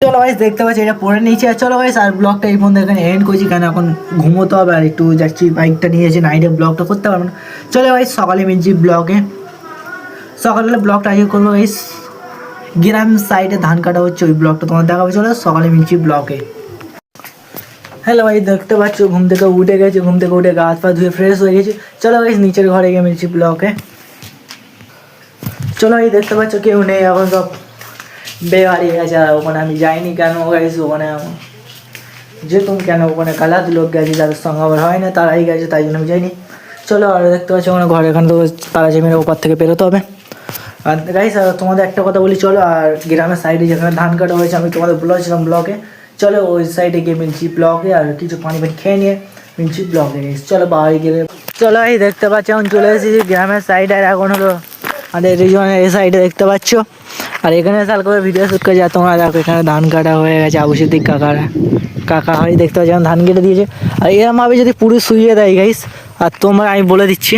চলো ভাই দেখতে পাচ্ছি এটা পরে নিয়েছি। আর চলো ভাই আর ব্লগটা এই পর্যন্ত এখানে এন্ড করছি, কেন এখন ঘুমোতে হবে আর একটু যাচ্ছি বাইকটা নিয়ে যাচ্ছি, নাইটে ব্লগটা করতে পারবো না। চলো ভাই সকালে মিলছি ব্লগে, সকালে ব্লগটা আজকে করবো ভাই, গ্রাম সাইডে ধান কাটা হচ্ছে ওই ব্লগটা তোমার দেখাবো। চলো সকালে মিলছি ব্লগে। হ্যালো ভাই দেখতে পাচ্ছ ঘুম থেকে উঠে গেছে, ঘুম থেকে উঠে গা হাত পা ধুয়ে ফ্রেশ হয়ে গেছি। চলো ভাই নিচের ঘরে গিয়ে মিলছি ব্লগে। চলো ভাই দেখতে পাচ্ছ কেউ নেই, এখন সব বেয়ে হারিয়ে গেছে। আর ওখানে আমি যাইনি কেন গেছি ওখানে, যেতুম কেন ওখানে গালাত লোক গেছে যাদের সঙ্গে আবার হয় না তারাই গেছে, তাই জন্য আমি যাইনি। চলো আর দেখতে পাচ্ছি ওখানে ঘরে এখানে তো তারা জমির ওপর থেকে বেরোতে হবে। আর গাইস আর তোমাদের একটা কথা বলি, চলো আর গ্রামের সাইডে যেখানে ধান কাটা হয়েছে আমি তোমাদের বলেছিলাম ব্লগে, চলো ওই সাইডে গিয়ে মিলছি ব্লগে আর কিছু পানি পানি খেয়ে নিয়ে মিলছি ব্লগে। চলো বাড়ি গেলে চলো এই দেখতে পাচ্ছ এখন চলে এসেছি গ্রামের সাইডে। আর এখন হলো আমাদের রিজনের এই সাইডে দেখতে পাচ্ছ, আর এখানে সাল করে ভিডিও শ্যুট করে যা তোমরা দেখো এখানে ধান কাটা হয়ে গেছে। আবু সিদ্দিক কাকা হয় দেখতে পাচ্ছি এখন ধান কেটে দিয়েছে। আর এরমভাবে যদি পুরো শুইয়ে দেয় গাইস, আর তোমরা আমি বলে দিচ্ছি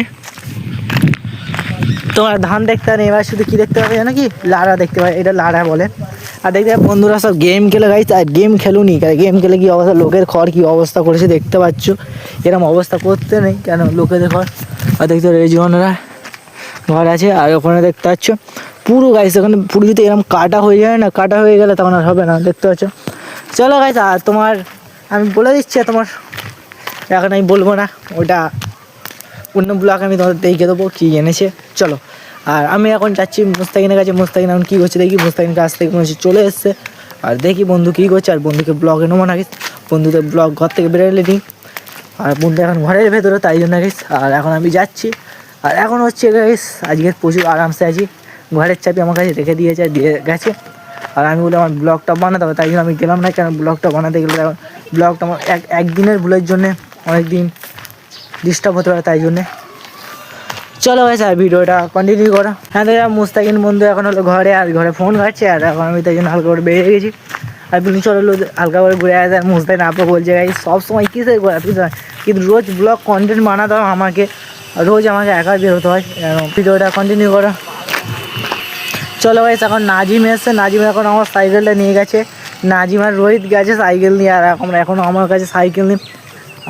তোমার ধান দেখতে হবে। এবার শুধু কী দেখতে পাবে জানো কি, লাড়া দেখতে পাবে, এটা লাড়া বলে। আর দেখতে পাবে বন্ধুরা সব গেম খেলে গাইছে, আর গেম খেলুনি, গেম খেলে কী অবস্থা, লোকের খড় কী অবস্থা করেছে দেখতে পাচ্ছ। এরকম অবস্থা করতে নেই কেন লোকেদের ঘর। আর দেখতে পাবে এই জীবনরা ঘর আছে। আর ওখানে দেখতে পাচ্ছ পুরো গাইছে, ওখানে পুরো যদি এরকম কাটা হয়ে যায় না, কাটা হয়ে গেলে তখন আর হবে না দেখতে পাচ্ছ। চলো গাইছে আর তোমার আমি বলে দিচ্ছি, তোমার এখন আমি বলবো না, ওটা অন্য ব্লগ আমি তোমাদের দেখে দেবো কী এনেছে। চলো আর আমি এখন যাচ্ছি মুস্তাকিনের কাছে। মুস্তাকিন এখন কী করছে দেখি, মুস্তাকিন কাছ থেকে মনে হচ্ছে চলে এসছে। আর দেখি বন্ধু কী করছে, আর বন্ধুকে ব্লগে নেবো না গেছি, বন্ধুদের ব্লগ ঘর থেকে বেরোলে নিই। আর বন্ধু এখন ঘরের ভেতরে তাই জন্য গেছি। আর এখন আমি যাচ্ছি। আর এখন হচ্ছে গাইস আজকে প্রচুর আরামসে আছি, ঘরের চাবি আমার কাছে রেখে দিয়েছে, দিয়ে গেছে। আর আমি বলে আমার ব্লগটা বানাতে হবে, তাই জন্য আমি গেলাম না, কেন ব্লগটা বানাতে গেলে এখন ব্লগটা আমার একদিনের ভুলের জন্যে অনেক দিন ডিস্টার্ব হতে পারে, তাই জন্যে। চলো ভাই স্যার ভিডিওটা কন্টিনিউ করো। হ্যাঁ দাদা মুস্তাকিন বন্ধু এখন হলো ঘরে, আর ঘরে ফোন ঘাটছে। আর এখন আমি তাই জন্য হালকা করে বেরিয়ে গেছি। আর তুমি চলো হালকা করে ঘুরে আসে। আর মুস্তাকিন আপনি বলছে গাই সব সময় কিসের ঘোরা, কিন্তু রোজ ব্লগ কন্টেন্ট বানাতে হয় আমাকে, রোজ আমাকে একা বেরোতে হয়। ভিডিওটা কন্টিনিউ করো। চলো ভাই এখন নাজিম এসছে, নাজিম এখন আমার সাইকেলটা নিয়ে গেছে। নাজিম আর রোহিত গেছে সাইকেল নিয়ে, আর এখনও আমার কাছে সাইকেল নেই।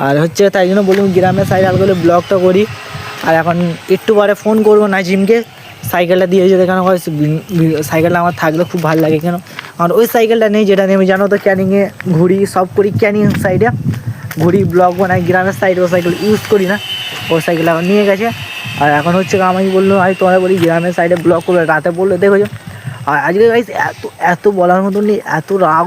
আর হচ্ছে তাই জন্য বলুন গ্রামের সাইড হালকা করে ব্লগটা করি। আর এখন একটু পরে ফোন করবো নাজিমকে, সাইকেলটা দিয়ে যেতে, কেন সাইকেলটা আমার থাকলে খুব ভালো লাগে। কেন আর ওই সাইকেলটা নেই যেটা নিয়ে আমি জানো তো ক্যানিংয়ে ঘুরি, সব করি ক্যানিং সাইডে ঘুরি, ব্লগ বানাই গ্রামের সাইডে, ওই সাইকেল ইউজ করি না, ওই সাইকেল এখন নিয়ে গেছে। আর এখন হচ্ছে আমি বললো আমি তোমরা বলি গ্রামের সাইডে ব্লগ করবে, রাতে বললো দেখো। আর আজকে গাইস এত বলার মতন নেই, এত রাগ